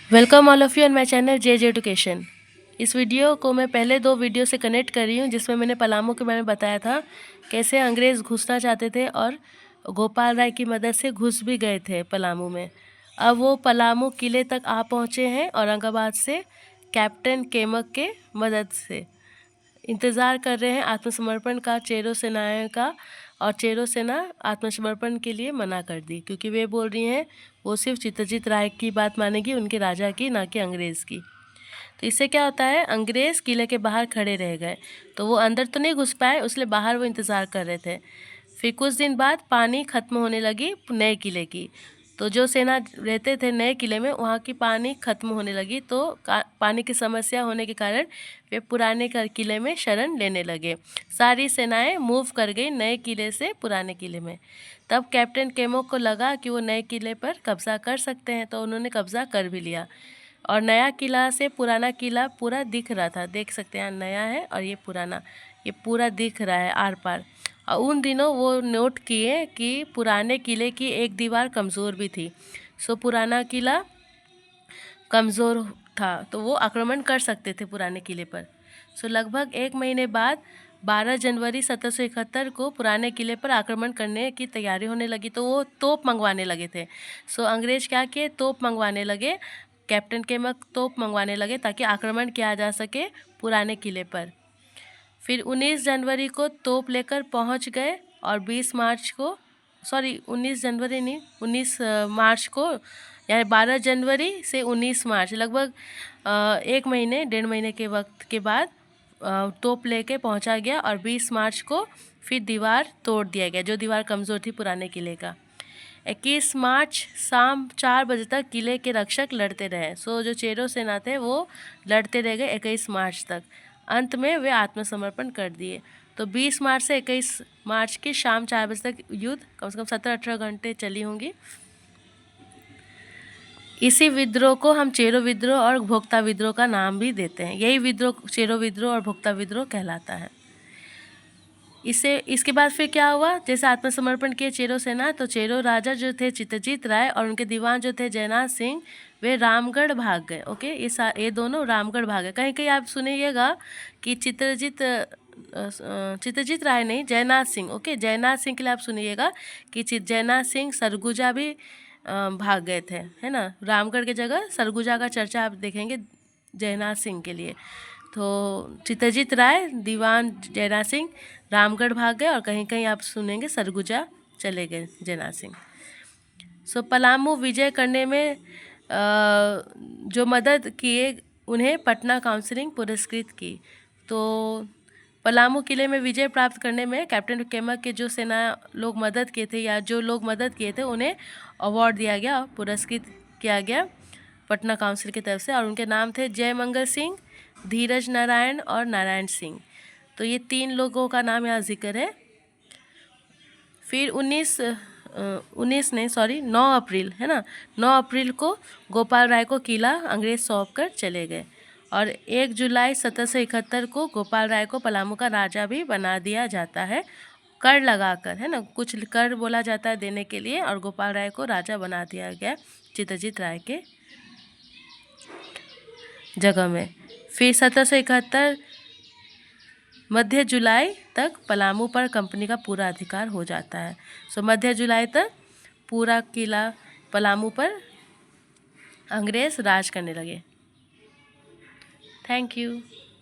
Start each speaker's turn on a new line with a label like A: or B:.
A: Welcome all of you on my channel J education. इस video को मैं पहले 2 वीडियो से कनेक्ट कर रही हूँ, जिसमें मैंने पलामू के बारे में बताया था, कैसे अंग्रेज़ घुसना चाहते थे और गोपाल राय की मदद से घुस भी गए थे पलामू में। अब वो पलामू किले तक आ पहुँचे हैं औरंगाबाद से कैप्टन केमक के मदद से। इंतज़ार कर रहे हैं आत्मसमर्पण का चेरो सेनाएं का, और चेरो सेना आत्मसमर्पण के लिए मना कर दी, क्योंकि वे बोल रही हैं वो सिर्फ चित्रजीत राय की बात मानेगी, उनके राजा की, ना कि अंग्रेज़ की। तो इससे क्या होता है, अंग्रेज़ किले के बाहर खड़े रह गए, तो वो अंदर तो नहीं घुस पाए, इसलिए बाहर वो इंतज़ार कर रहे थे। फिर कुछ दिन बाद पानी ख़त्म होने लगी नए किले की, तो जो सेना रहते थे नए किले में, वहाँ की पानी ख़त्म होने लगी, तो पानी की समस्या होने के कारण वे पुराने किले में शरण लेने लगे। सारी सेनाएं मूव कर गई नए किले से पुराने किले में। तब कैप्टन केमोक को लगा कि वो नए किले पर कब्ज़ा कर सकते हैं, तो उन्होंने कब्ज़ा कर भी लिया, और नया किला से पुराना किला पूरा दिख रहा था। देख सकते हैं, नया है और ये पुराना, ये पूरा दिख रहा है आर पार। और उन दिनों वो नोट किए कि पुराने किले की एक दीवार कमज़ोर भी थी, सो पुराना किला कमज़ोर था, तो वो आक्रमण कर सकते थे पुराने किले पर। सो लगभग 1 महीने बाद 12 जनवरी 1771 को पुराने किले पर आक्रमण करने की तैयारी होने लगी, तो वो तोप मंगवाने लगे थे। सो अंग्रेज़ क्या किए, तोप मंगवाने लगे, कैप्टन केमक तोप मंगवाने लगे ताकि आक्रमण किया जा सके पुराने किले पर। फिर 19 जनवरी को तोप लेकर पहुंच गए, और 20 मार्च को, सॉरी 19 जनवरी नहीं, 19 मार्च को, यानी 12 जनवरी से 19 मार्च, लगभग 1 महीने 1.5 महीने के वक्त के बाद तोप लेके पहुंचा गया, और 20 मार्च को फिर दीवार तोड़ दिया गया, जो दीवार कमज़ोर थी पुराने किले का। 21 मार्च शाम 4 बजे तक किले के रक्षक लड़ते रहे। सो जो चेरो सेना थे वो लड़ते रह गए 21 मार्च तक। अंत में वे आत्मसमर्पण कर दिए। तो 20 मार्च से 21 मार्च की शाम 4 बजे तक युद्ध कम से कम 17-18 घंटे चली होंगी। इसी विद्रोह को हम चेरो विद्रोह और भोक्ता विद्रोह का नाम भी देते हैं। यही विद्रोह चेरो विद्रोह और भोक्ता विद्रोह कहलाता है। इसके बाद फिर क्या हुआ, जैसे आत्मसमर्पण किए चेरो सेना, तो चेरो राजा जो थे चित्रजीत राय और उनके दीवान जो थे जयनाथ सिंह, वे रामगढ़ भाग गए। ओके, ये दोनों रामगढ़ भाग गए। कहीं कहीं आप सुनिएगा कि चित्रजीत राय नहीं, जयनाथ सिंह। ओके, जयनाथ सिंह के लिए आप सुनिएगा कि जयनाथ सिंह सरगुजा भी भाग गए थे, है ना। रामगढ़ की जगह सरगुजा का चर्चा आप देखेंगे जयनाथ सिंह के लिए। तो चित्रजीत राय, दीवान जयनाथ सिंह रामगढ़ भाग गए, और कहीं कहीं आप सुनेंगे सरगुजा चले गए जयनाथ सिंह। सो पलामू विजय करने में जो मदद किए, उन्हें पटना काउंसिलिंग पुरस्कृत की। तो पलामू किले में विजय प्राप्त करने में कैप्टन केमक के जो सेना लोग मदद किए थे, या जो लोग मदद किए थे, उन्हें अवार्ड दिया गया, पुरस्कृत किया गया पटना काउंसिल की तरफ से, और उनके नाम थे जयमंगल सिंह, धीरज नारायण और नारायण सिंह। तो ये 3 लोगों का नाम यहाँ जिक्र है। फिर 9 अप्रैल, है ना, 9 अप्रैल को गोपाल राय को किला अंग्रेज सौंप कर चले गए, और 1 जुलाई 1771 को गोपाल राय को पलामू का राजा भी बना दिया जाता है, कर लगाकर, है ना, कुछ कर बोला जाता है देने के लिए, और गोपाल राय को राजा बना दिया गया चित्रजीत राय के जगह में। फिर 1771 मध्य जुलाई तक पलामू पर कंपनी का पूरा अधिकार हो जाता है। सो मध्य जुलाई तक पूरा किला पलामू पर अंग्रेज राज करने लगे। Thank you.